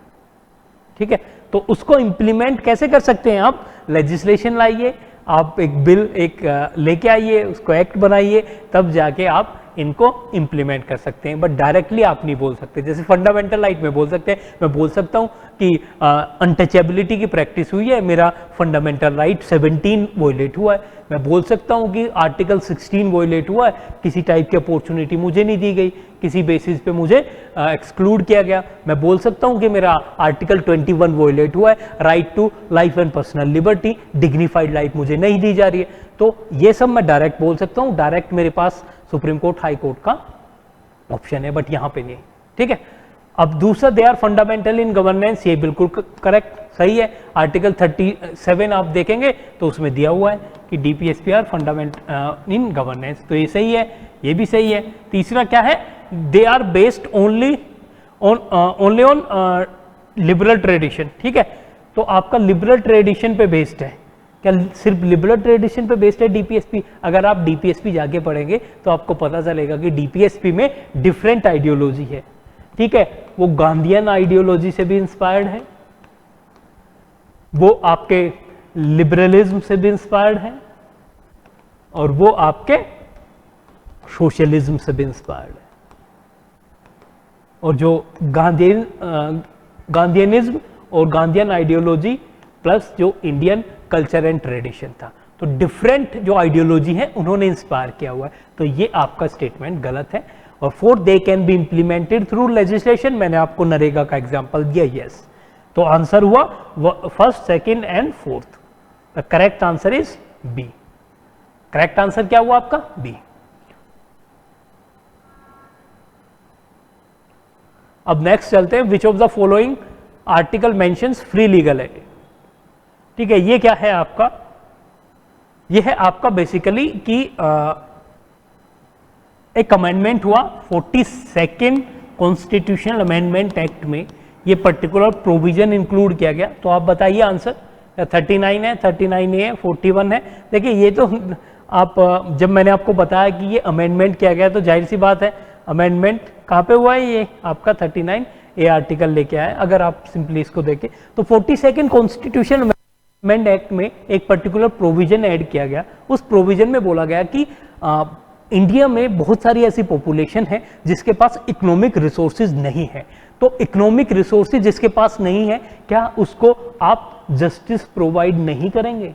ठीक है। तो उसको इंप्लीमेंट कैसे कर सकते हैं आप, लेजिस्लेशन लाइए, आप एक बिल एक लेके आइए, उसको एक्ट बनाइए, तब जाके आप इनको इंप्लीमेंट कर सकते हैं। बट डायरेक्टली आप नहीं बोल सकते। जैसे फंडामेंटल राइट में बोल सकते हैं, मैं बोल सकता हूं कि अनटचेबिलिटी की प्रैक्टिस हुई है, मेरा फंडामेंटल राइट 17 वोलेट हुआ है। मैं बोल सकता हूं कि आर्टिकल 16 वोलेट हुआ है, किसी टाइप की अपॉर्चुनिटी मुझे नहीं दी गई, किसी बेसिस पे मुझे एक्सक्लूड किया गया। मैं बोल सकता हूं कि मेरा आर्टिकल 21 वोलेट हुआ है, right to life and personal liberty, dignified life मुझे नहीं दी जा रही है। तो ये सब मैं डायरेक्ट बोल सकता हूं, डायरेक्ट मेरे पास सुप्रीम कोर्ट, हाई कोर्ट का ऑप्शन है, बट यहां पे नहीं, ठीक है। अब दूसरा, they are fundamental in governance, ये बिल्कुल करेक्ट, सही है। आर्टिकल 37 आप देखेंगे तो उसमें दिया हुआ है कि DPSP are fundamental in governance, तो ये सही है, ये भी सही है। तीसरा क्या है, they are based only on liberal tradition, ठीक है। तो आपका लिबरल ट्रेडिशन पे बेस्ड है, क्या सिर्फ लिबरल ट्रेडिशन पे बेस्ड है डीपीएसपी? अगर आप डीपीएसपी जाके पढ़ेंगे तो आपको पता चलेगा कि डीपीएसपी में डिफरेंट आइडियोलॉजी है, ठीक है। वो गांधीयन आइडियोलॉजी से भी इंस्पायर्ड है, वो आपके लिबरलिज्म से भी इंस्पायर्ड है, और वो आपके सोशलिज्म से भी इंस्पायर्ड है। और जो गांधीयनिज्म और गांधीयन आइडियोलॉजी प्लस जो इंडियन कल्चर एंड ट्रेडिशन था, तो डिफरेंट जो आइडियोलॉजी है उन्होंने इंस्पायर किया हुआ है, तो ये आपका स्टेटमेंट गलत है। और fourth, they can be implemented through legislation, मैंने आपको नरेगा का एग्जांपल दिया, यस। तो आंसर हुआ first, second and fourth. The correct answer is B. Correct answer क्या हुआ आपका, बी। अब नेक्स्ट चलते हैं, which of the following article mentions free legal aid, ठीक है। ये क्या है आपका, ये है आपका बेसिकली कि एक अमेंडमेंट हुआ 42nd कॉन्स्टिट्यूशनल अमेंडमेंट एक्ट में, ये पर्टिकुलर प्रोविजन इंक्लूड किया गया। तो आप बताइए आंसर, 39 है, 39A है, 41 है। देखिए ये तो आप, जब मैंने आपको बताया कि ये अमेंडमेंट किया गया, तो जाहिर सी बात है अमेंडमेंट कहाँ पे हुआ है, ये आपका 39A आर्टिकल लेके आया। अगर आप सिंपली इसको देखें तो 42nd कॉन्स्टिट्यूशनल अमेंडमेंट एक्ट में एक पर्टिकुलर प्रोविजन ऐड किया गया। उस प्रोविजन में बोला गया कि इंडिया में बहुत सारी ऐसी पॉपुलेशन है जिसके पास इकोनॉमिक रिसोर्सेज नहीं है। तो इकोनॉमिक रिसोर्सेज जिसके पास नहीं है, क्या उसको आप जस्टिस प्रोवाइड नहीं करेंगे?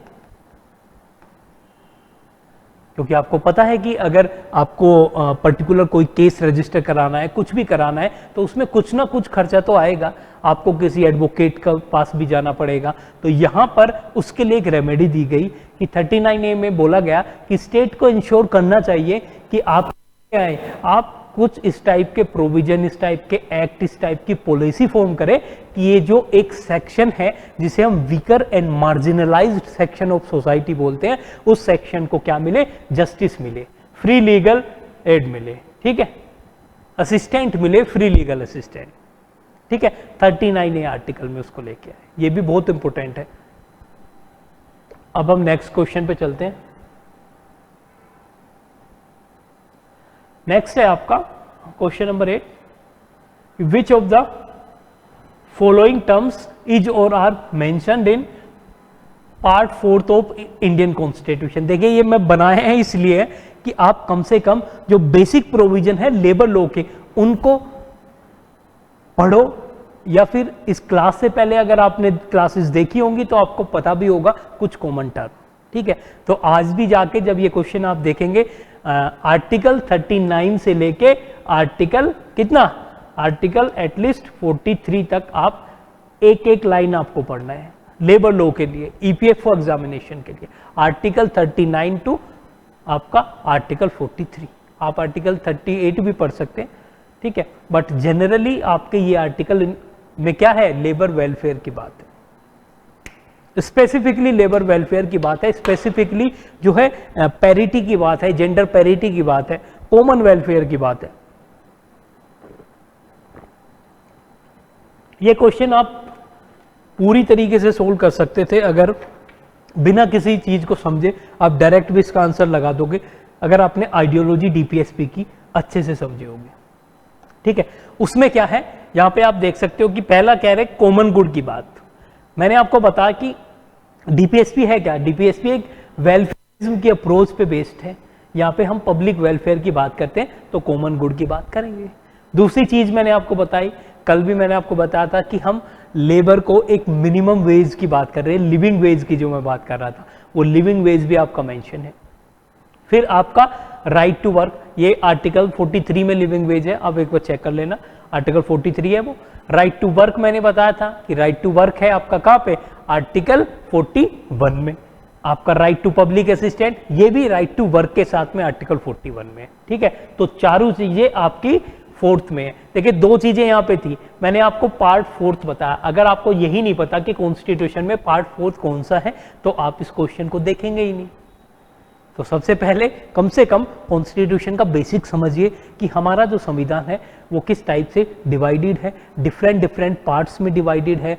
क्योंकि आपको पता है कि अगर आपको पर्टिकुलर कोई केस रजिस्टर कराना है, कुछ भी कराना है, तो उसमें कुछ ना कुछ खर्चा तो आएगा, आपको किसी एडवोकेट के पास भी जाना पड़ेगा। तो यहाँ पर उसके लिए एक रेमेडी दी गई कि 39A में बोला गया कि स्टेट को इंश्योर करना चाहिए कि आप क्या है, आप कुछ इस टाइप के प्रोविजन, इस टाइप के एक्ट, इस टाइप की पॉलिसी फॉर्म करें कि ये जो एक सेक्शन है जिसे हम weaker and marginalised section of society बोलते हैं, उस सेक्शन को क्या मिले? जस्टिस मिले, फ्री लीगल एड मिले, ठीक है, असिस्टेंट मिले, फ्री लीगल असिस्टेंट, ठीक है। 39A आर्टिकल में उसको लेके आए, ये भी बहुत इंपॉर्टेंट है। अब हम नेक्स्ट क्वेश्चन पे चलते हैं। नेक्स्ट है आपका question number 8, which of the following terms is और are mentioned in part 4 of Indian constitution. देखिए ये मैं बनाए हैं इसलिए कि आप कम से कम जो बेसिक प्रोविजन है लेबर लॉ के, उनको पढ़ो, या फिर इस क्लास से पहले अगर आपने क्लासेस देखी होंगी तो आपको पता भी होगा कुछ कॉमन टर्म, ठीक है। तो आज भी जाके जब ये क्वेश्चन आप देखेंगे, आर्टिकल 39 से लेके आर्टिकल कितना, आर्टिकल एटलीस्ट 43 तक आप एक एक लाइन आपको पढ़ना है लेबर लॉ के लिए, ईपीएफओ एग्जामिनेशन के लिए। आर्टिकल 39 टू आपका आर्टिकल 43, आप आर्टिकल 38 भी पढ़ सकते हैं, ठीक है। बट जनरली आपके ये आर्टिकल में क्या है, लेबर वेलफेयर की बात है, स्पेसिफिकली लेबर वेलफेयर की बात है, स्पेसिफिकली जो है पैरिटी की बात है, जेंडर पैरिटी की बात है, कॉमन वेलफेयर की बात है। ये क्वेश्चन आप पूरी तरीके से सोल्व कर सकते थे अगर बिना किसी चीज को समझे आप डायरेक्ट भी इसका आंसर लगा दोगे, अगर आपने आइडियोलॉजी डीपीएसपी की अच्छे से समझे होंगे, ठीक है। उसमें क्या है, यहां पे आप देख सकते हो कि पहला कह रहे कॉमन गुड की बात। मैंने आपको बताया कि डीपीएसपी है क्या, डीपीएसपी एक वेलफेयरिज्म की अप्रोच पे बेस्ड है। यहाँ पे हम पब्लिक वेलफेयर की बात करते हैं तो कॉमन गुड की बात करेंगे। दूसरी चीज मैंने आपको बताई, कल भी मैंने आपको बताया था कि हम लेबर को एक मिनिमम वेज की बात कर रहे हैं, लिविंग वेज की जो मैं बात कर रहा था, वो लिविंग वेज भी आपका मेंशन है। फिर आपका राइट टू वर्क, ये आर्टिकल 43 में लिविंग वेज है, आप एक बार चेक कर लेना, आर्टिकल 43 है वो। राइट टू वर्क मैंने बताया था कि राइट टू वर्क है आपका कहाँ पे, आर्टिकल 41 में। आपका राइट टू पब्लिक असिस्टेंट, ये भी राइट टू वर्क के साथ में आर्टिकल 41 में, ठीक है। तो चारों चीजें आपकी 4th में है। देखिए दो चीजें यहाँ पे थी, मैंने आपको पार्ट 4th बताया। अगर आपको यही नहीं पता कि कॉन्स्टिट्यूशन में पार्ट 4th कौन सा है तो आप इस क्वेश्चन को देखेंगे ही नहीं। तो सबसे पहले कम से कम कॉन्स्टिट्यूशन का बेसिक समझिए कि हमारा जो संविधान है वो किस टाइप से डिवाइडेड है, डिफरेंट पार्ट्स में डिवाइडेड है।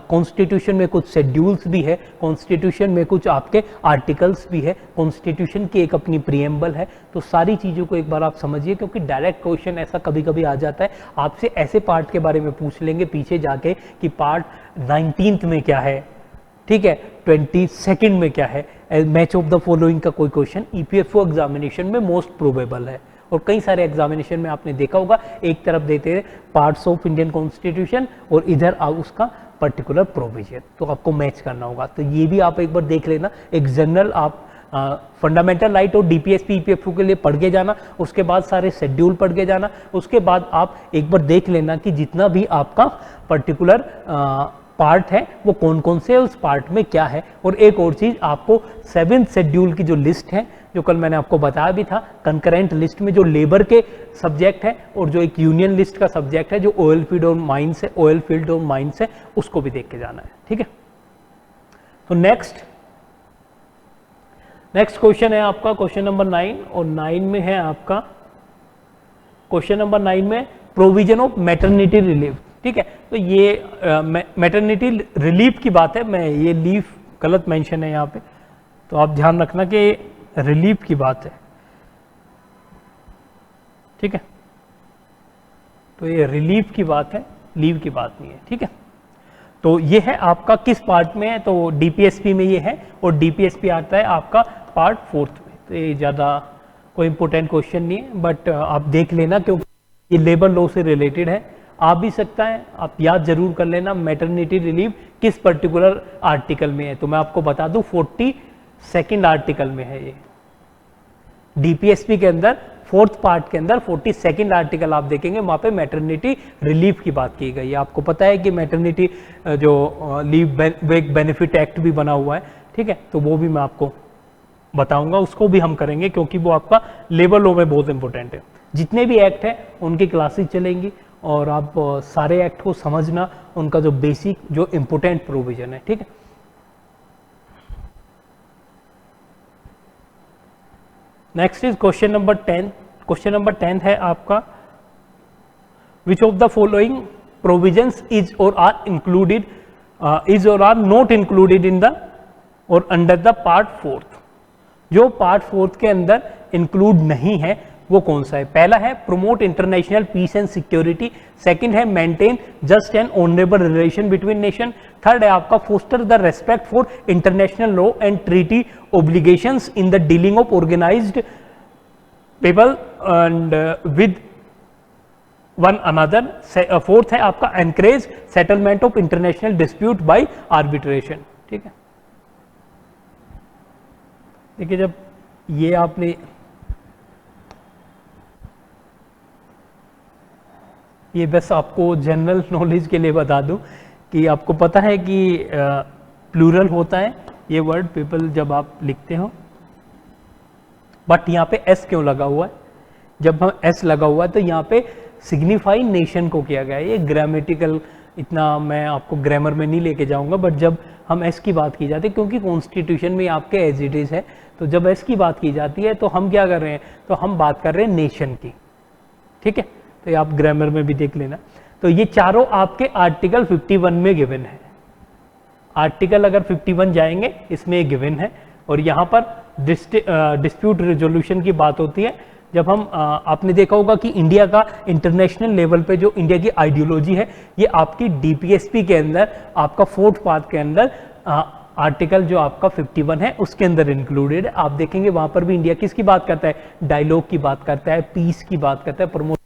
कॉन्स्टिट्यूशन में कुछ शेड्यूल्स भी है, कॉन्स्टिट्यूशन में कुछ आपके आर्टिकल्स भी है, कॉन्स्टिट्यूशन की एक अपनी प्रीएम्बल है। तो सारी चीज़ों को एक बार आप समझिए, क्योंकि डायरेक्ट क्वेश्चन ऐसा कभी कभी आ जाता है, आपसे ऐसे पार्ट के बारे में पूछ लेंगे पीछे जाके कि पार्ट 19th में क्या है, ठीक है, 22nd में क्या है। मैच ऑफ द फॉलोइंग का कोई क्वेश्चन ईपीएफओ एग्जामिनेशन में मोस्ट प्रोबेबल है। और कई सारे एग्जामिनेशन में आपने देखा होगा, एक तरफ देते हैं पार्ट्स ऑफ इंडियन कॉन्स्टिट्यूशन और इधर उसका पर्टिकुलर प्रोविजन, तो आपको मैच करना होगा। तो ये भी आप एक बार देख लेना, एक जनरल आप फंडामेंटल राइट और डीपीएसपी ईपीएफओ के लिए पढ़ के जाना, उसके बाद सारे शेड्यूल पढ़ के जाना, उसके बाद आप एक बार देख लेना कि जितना भी आपका पर्टिकुलर पार्ट है वो कौन कौन से है, उस पार्ट में क्या है। और एक और चीज, आपको 7th शेड्यूल की जो लिस्ट है, जो कल मैंने आपको बताया भी था, कंकरेंट लिस्ट में जो लेबर के सब्जेक्ट है और जो एक यूनियन लिस्ट का सब्जेक्ट है जो ऑयल फील्ड और माइंस है, ऑयल फील्ड और माइंस है, उसको भी देख के जाना है, ठीक है। तो नेक्स्ट क्वेश्चन है आपका क्वेश्चन नंबर 9, और 9 में है आपका क्वेश्चन नंबर 9 में प्रोविजन ऑफ मैटरनिटी रिलीफ, ठीक है। तो ये मैटरनिटी रिलीफ की बात है, मैं ये लीव गलत मेंशन है यहाँ पे, तो आप ध्यान रखना कि रिलीफ की बात है, ठीक है। तो ये रिलीफ की बात है, लीव की बात नहीं है, ठीक है। तो ये है आपका किस पार्ट में है, तो डीपीएसपी में ये है, और डीपीएसपी आता है आपका पार्ट 4th में। तो ये ज़्यादा कोई इंपॉर्टेंट क्वेश्चन नहीं है, बट आप देख लेना क्योंकि ये लेबर लॉ से रिलेटेड है। आ भी सकता है, आप याद जरूर कर लेना मैटरनिटी रिलीव किस पर्टिकुलर आर्टिकल में है। तो मैं आपको बता दूं 42nd आर्टिकल में है ये, डीपीएसपी के अंदर 4th पार्ट के अंदर 42nd आर्टिकल आप देखेंगे, वहां पे मैटरनिटी रिलीफ की बात की गई है। आपको पता है कि मैटरनिटी जो लीव बेनिफिट एक्ट भी बना हुआ है, ठीक है, तो वो भी मैं आपको बताऊंगा, उसको भी हम करेंगे क्योंकि वो आपका लेबर लॉ में बहुत इंपॉर्टेंट है। जितने भी एक्ट है उनकी क्लासेस चलेंगी और आप सारे एक्ट को समझना, उनका जो बेसिक जो इंपॉर्टेंट प्रोविजन है, ठीक है। Next is question number 10। Question number 10 है आपका, which of the following provisions is और आर इंक्लूडेड इज और are not included in the or under the part 4th। जो पार्ट 4th के अंदर इंक्लूड नहीं है वो कौन सा है? पहला है promote international peace and security, second है maintain just and honourable relation between nation, third है आपका foster the respect for international law and treaty obligations in the dealing of organised people and with one another, fourth है आपका encourage settlement of international dispute by arbitration, ठीक है। देखिए जब ये आपने ये बस आपको जनरल नॉलेज के लिए बता दूं कि आपको पता है कि प्लूरल होता है ये वर्ड पीपल जब आप लिखते हो, बट यहाँ पे एस क्यों लगा हुआ है? जब हम एस लगा हुआ है तो यहाँ पे सिग्निफाई नेशन को किया गया है। ये ग्रामेटिकल, इतना मैं आपको ग्रामर में नहीं लेके जाऊंगा, बट जब हम एस की बात की जाती है, क्योंकि कॉन्स्टिट्यूशन में आपके एज इट इज है, तो जब एस की बात की जाती है तो हम क्या कर रहे हैं? तो हम बात कर रहे हैं नेशन की, ठीक है। तो ये आप ग्रामर में भी देख लेना। तो ये चारों आपके आर्टिकल 51 में गिवन है। आर्टिकल अगर 51 जाएंगे इसमें गिवन है, और यहाँ पर डिस्प्यूट रेजोल्यूशन की बात होती है। जब हम आपने देखा होगा कि इंडिया का इंटरनेशनल लेवल पे जो इंडिया की आइडियोलॉजी है, ये आपकी डीपीएसपी के अंदर आपका 4th पार्ट के अंदर आर्टिकल जो आपका 51 है उसके अंदर इंक्लूडेड है। आप देखेंगे वहां पर भी इंडिया किसकी बात करता है? डायलॉग की बात करता है, पीस की बात करता है, प्रमोशन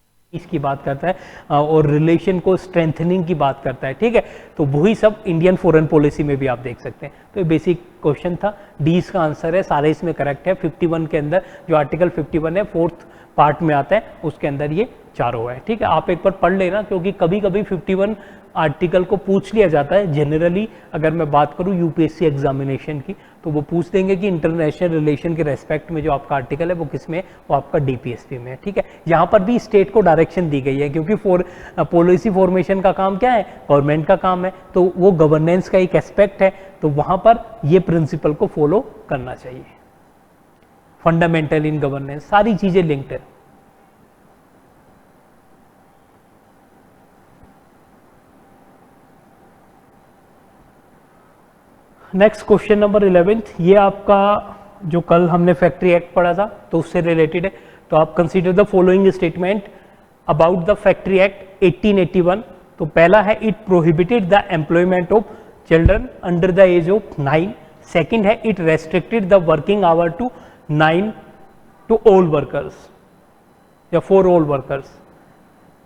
की बात करता है, और रिलेशन को स्ट्रेंथनिंग की बात करता है, ठीक है। तो वही सब इंडियन फॉरेन पॉलिसी में भी आप देख सकते हैं। तो ये बेसिक क्वेश्चन था, डी इसका आंसर है, सारे इसमें करेक्ट है। 51 के अंदर जो आर्टिकल 51 है 4th पार्ट में आता है, उसके अंदर ये चारों है, ठीक है। आप एक बार पढ़ लेना, क्योंकि कभी कभी 51 आर्टिकल को पूछ लिया जाता है। जनरली अगर मैं बात करूं यूपीएससी एग्जामिनेशन की, तो वो पूछ देंगे कि इंटरनेशनल रिलेशन के रेस्पेक्ट में जो आपका आर्टिकल है वो किस में है? वो आपका डीपीएसपी में है, ठीक है। यहाँ पर भी स्टेट को डायरेक्शन दी गई है, क्योंकि पॉलिसी फॉर्मेशन का काम क्या है? गवर्नमेंट का काम है, तो वो गवर्नेंस का एक एस्पेक्ट है, तो वहां पर ये प्रिंसिपल को फॉलो करना चाहिए। फंडामेंटल इन गवर्नेंस, सारी चीजें लिंक्ड है। नेक्स्ट क्वेश्चन नंबर 11, ये आपका जो कल हमने फैक्ट्री एक्ट पढ़ा था तो उससे रिलेटेड है। तो आप consider the following statement about the factory act 1881। तो पहला है it prohibited the employment of children under the age of 9। Second है it restricted the working hour to 9 to all workers या फॉर ऑल वर्कर्स।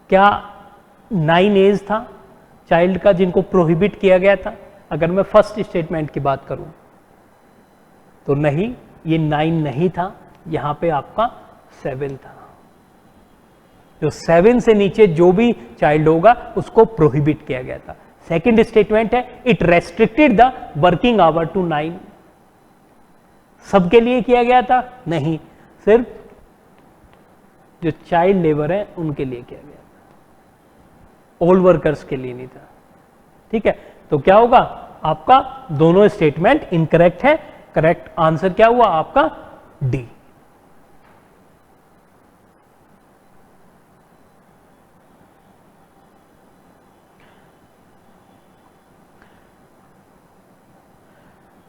क्या 9 as था child का जिनको prohibit किया गया था? अगर मैं फर्स्ट स्टेटमेंट की बात करूं तो नहीं, ये 9 नहीं था, यहां पे आपका 7 था। जो 7 से नीचे जो भी चाइल्ड होगा उसको प्रोहिबिट किया गया था। सेकंड स्टेटमेंट है it restricted the working hour to 9। सबके लिए किया गया था? नहीं, सिर्फ जो चाइल्ड लेबर है उनके लिए किया गया था, ऑल वर्कर्स के लिए नहीं था, ठीक है। तो क्या होगा आपका? दोनों स्टेटमेंट इनकरेक्ट है। करेक्ट आंसर क्या हुआ आपका? डी।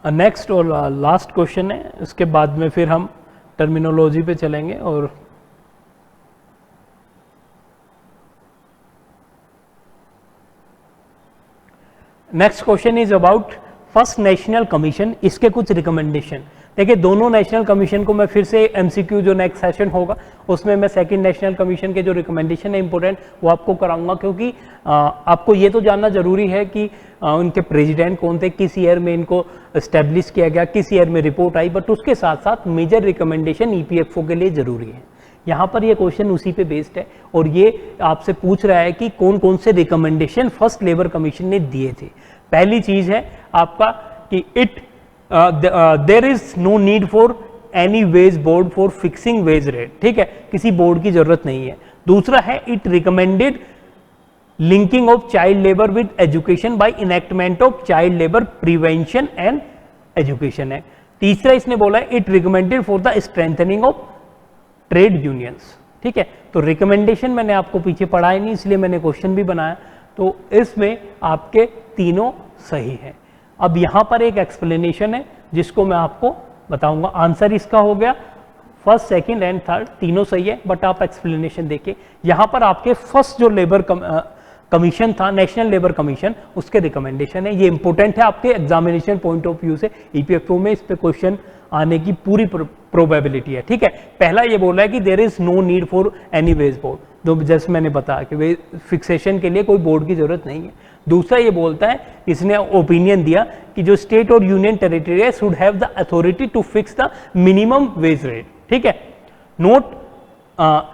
नेक्स्ट और लास्ट क्वेश्चन है, इसके बाद में फिर हम टर्मिनोलॉजी पे चलेंगे। और next question is about first national commission, इसके कुछ रिकमेंडेशन। देखिए दोनों नेशनल कमीशन को मैं फिर से एमसीक्यू जो नेक्स्ट सेशन होगा उसमें मैं सेकंड नेशनल कमीशन के जो रिकमेंडेशन है इंपॉर्टेंट वो आपको कराऊंगा, क्योंकि आपको ये तो जानना जरूरी है कि उनके प्रेसिडेंट कौन थे, किस ईयर में इनको एस्टेब्लिश किया गया, किस ईयर में रिपोर्ट आई, बट उसके साथ साथ मेजर रिकमेंडेशन ईपीएफओ के लिए जरूरी है। यहाँ पर ये क्वेश्चन उसी पे बेस्ड है और ये आपसे पूछ रहा है कि कौन कौन से रिकमेंडेशन फर्स्ट लेबर कमीशन ने दिए थे। पहली चीज है आपका कि there is no need for any wage board for fixing wage rate, ठीक है, किसी बोर्ड की जरूरत नहीं है। दूसरा है it recommended linking of child labour with education by enactment of child labour prevention and education है। तीसरा इसने बोला है it recommended for the strengthening of trade unions, ठीक है। तो रिकमेंडेशन मैंने आपको पीछे पढ़ाया नहीं इसलिए मैंने क्वेश्चन भी बनाया, तो इसमें आपके तीनों सही है। अब यहां पर एक एक्सप्लेनेशन है जिसको मैं आपको बताऊंगा। आंसर इसका हो गया फर्स्ट, सेकंड एंड थर्ड तीनों सही है, बट आप एक्सप्लेनेशन देखिए। यहां पर आपके फर्स्ट जो लेबर कमीशन था, नेशनल लेबर कमीशन, उसके रिकमेंडेशन है। ये इंपॉर्टेंट है आपके एग्जामिनेशन पॉइंट ऑफ व्यू से। ईपीएफओ में इस पे क्वेश्चन आने की पूरी प्रोबेबिलिटी है, ठीक है। पहला ये बोला है कि there is no need for any wage board, जो जैसे मैंने बताया कि वे फिक्सेशन के लिए कोई बोर्ड की जरूरत नहीं है। दूसरा ये बोलता है, इसने ओपिनियन दिया कि जो स्टेट और यूनियन टेरिटरी है should have the authority to fix the minimum wage rate, ठीक है, नोट,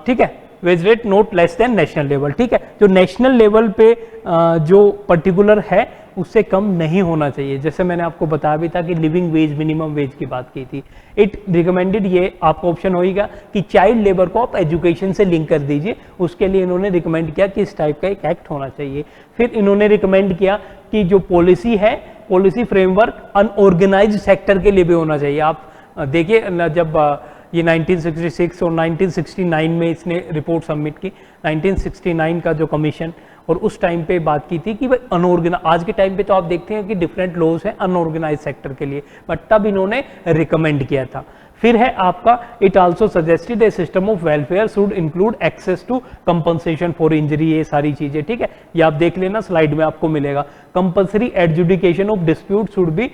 ठीक है, wage rate not less than national level, ठीक है। जो नेशनल लेवल पे जो पर्टिकुलर है उससे कम नहीं होना चाहिए। जैसे मैंने आपको बताया भी था कि लिविंग वेज, मिनिमम वेज की बात की थी। इट रिकमेंडेड, ये आपका ऑप्शन होगा कि चाइल्ड लेबर को आप एजुकेशन से लिंक कर दीजिए। उसके लिए इन्होंने रिकमेंड किया कि इस टाइप का एक एक्ट होना चाहिए। फिर इन्होंने रिकमेंड किया कि जो पॉलिसी है, पॉलिसी फ्रेमवर्क अनऑर्गेनाइज्ड सेक्टर के लिए भी होना चाहिए। आप देखिए जब ये 1966 और 1969 में इसने रिपोर्ट सबमिट की, 1969 का जो कमीशन, और उस टाइम पे बात की थी कि भाई अनऑर्गेनाइज, आज के टाइम पे तो आप देखते हैं कि डिफरेंट लॉज हैं अनऑर्गेनाइज सेक्टर के लिए, बट तब इन्होंने रिकमेंड किया था। फिर है आपका it also suggested a system of welfare should include access to compensation for injury, ये सारी चीजें, ठीक है, ये आप देख लेना स्लाइड में आपको मिलेगा। Compulsory adjudication of dispute should be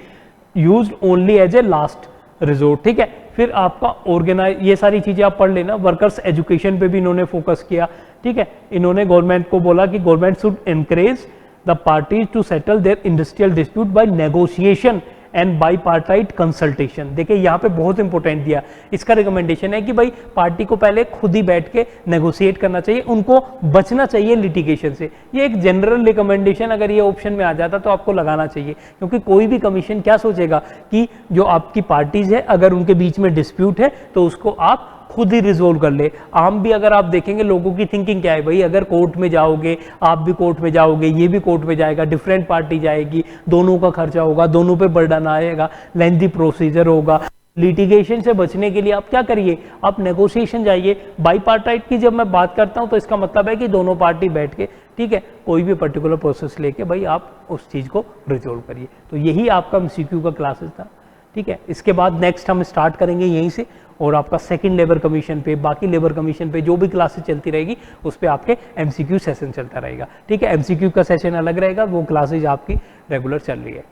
used only as a last resort, ठीक है। फिर आपका ऑर्गेनाइज, ये सारी चीजें आप पढ़ लेना। वर्कर्स एजुकेशन पे भी इन्होंने फोकस किया, ठीक है। इन्होंने गवर्नमेंट को बोला कि government should encourage the parties to settle their industrial dispute by negotiation and bipartite consultation. देखिए यहाँ पे बहुत इंपॉर्टेंट दिया, इसका रिकमेंडेशन है कि भाई पार्टी को पहले खुद ही बैठ के नेगोशिएट करना चाहिए, उनको बचना चाहिए लिटिगेशन से। ये एक जनरल रिकमेंडेशन, अगर ये ऑप्शन में आ जाता तो आपको लगाना चाहिए, क्योंकि कोई भी कमीशन क्या सोचेगा कि जो आपकी पार्टीज है अगर उनके बीच में डिस्प्यूट है तो उसको आप खुद ही रिजोल्व कर ले। आम भी अगर आप देखेंगे लोगों की थिंकिंग क्या है, भाई अगर कोर्ट में जाओगे, आप भी कोर्ट में जाओगे, ये भी कोर्ट में जाएगा, डिफरेंट पार्टी जाएगी, दोनों का खर्चा होगा, दोनों पे बर्डन आएगा, लेंथी प्रोसीजर होगा। लिटिगेशन से बचने के लिए आप क्या करिए, आप नेगोशिएशन जाइए। बाईपार्टाइट की जब मैं बात करता हूं तो इसका मतलब है कि दोनों पार्टी बैठ के, ठीक है, कोई भी पर्टिकुलर प्रोसेस लेके भाई आप उस चीज को रिजोल्व करिए। तो यही आपका एमसीक्यू का क्लासेस था, ठीक है। इसके बाद नेक्स्ट हम स्टार्ट करेंगे यहीं से, और आपका सेकंड लेबर कमीशन पे, बाकी लेबर कमीशन पे जो भी क्लासेस चलती रहेगी उस पे आपके एमसीक्यू सेशन चलता रहेगा, ठीक है। एमसीक्यू का सेशन अलग रहेगा, वो क्लासेज आपकी रेगुलर चल रही है।